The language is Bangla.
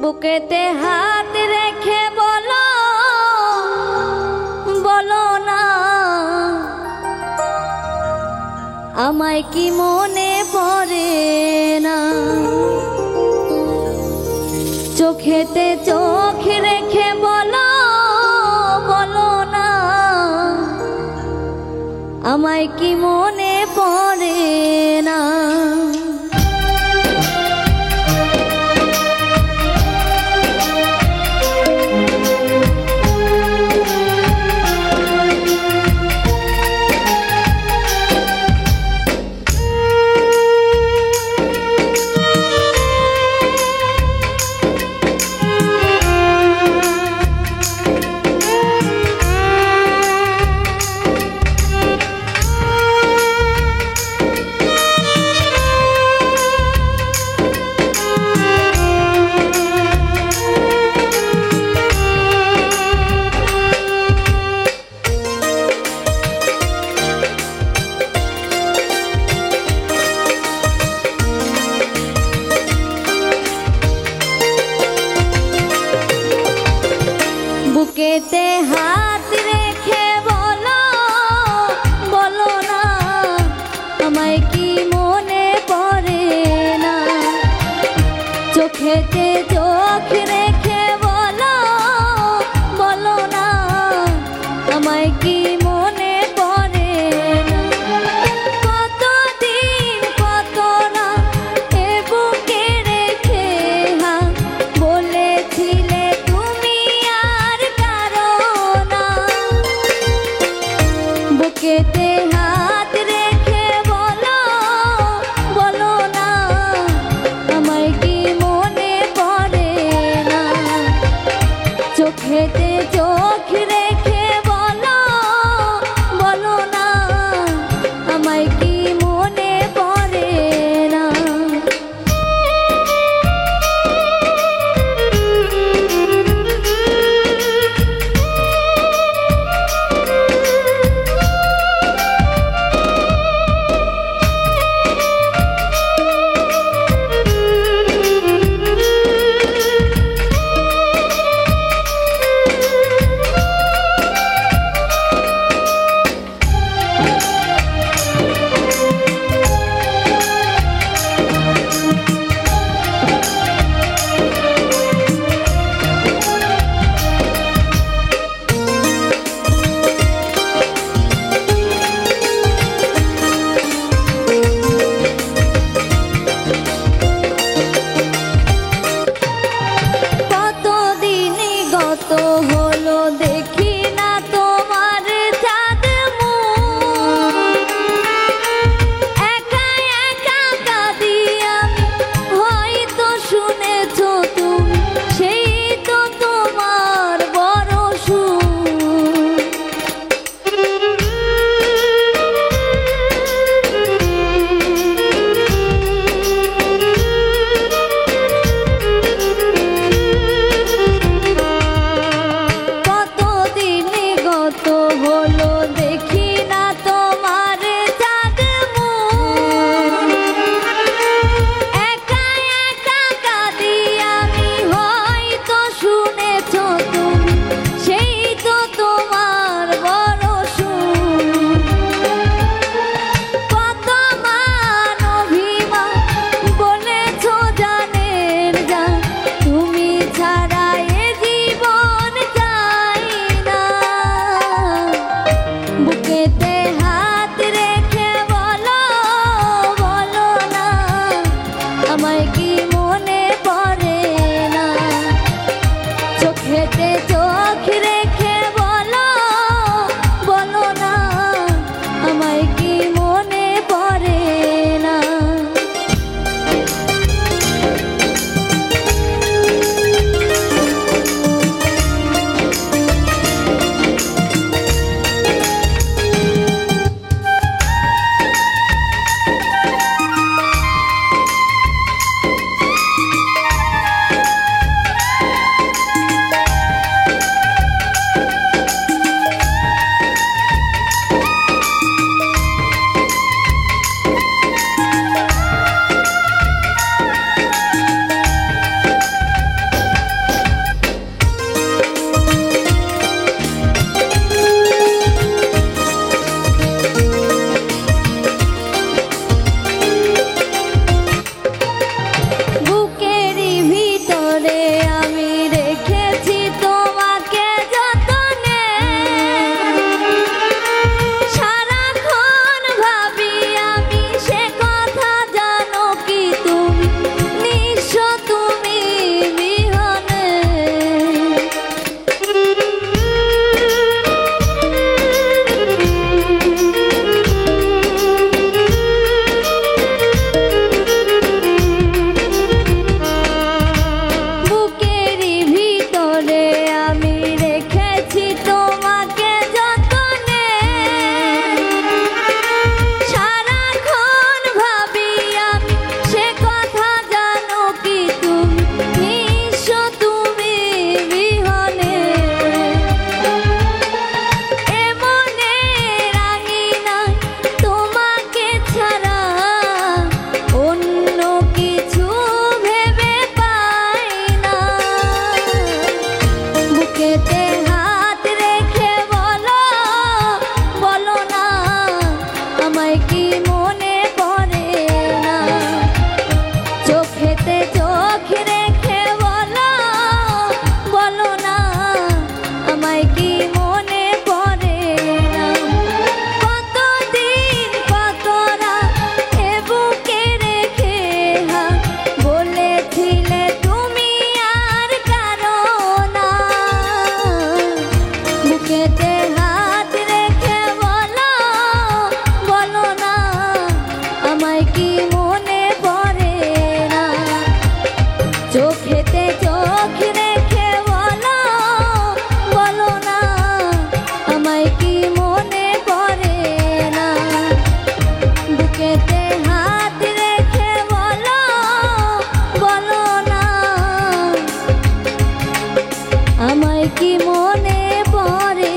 বুকেতে হাত রেখে বলো বলো না আমায় কি মনে পড়ে না। চোখেতে চোখ রেখে বলো বলো না আমায় কি মনে পড়ে না। বুকেতে হাত রেখে বলো বলো না আমায় কি মনে পড়ে না। চোখেতে চোখ রেখে বলো বলো না আমায় কি মনে পড়ে না। কতদিন কত না এ বুকে রেখে বলেছিলে বুকেতে হাত রেখে বলো বলো না আমায় কি মনে পড়ে চোখেতে চোখ রেখে বলো বলো না আমায় কি মনে পড়ে না বুকেতে হাত রেখে বলো বলো না আমায় কি মনে পড়ে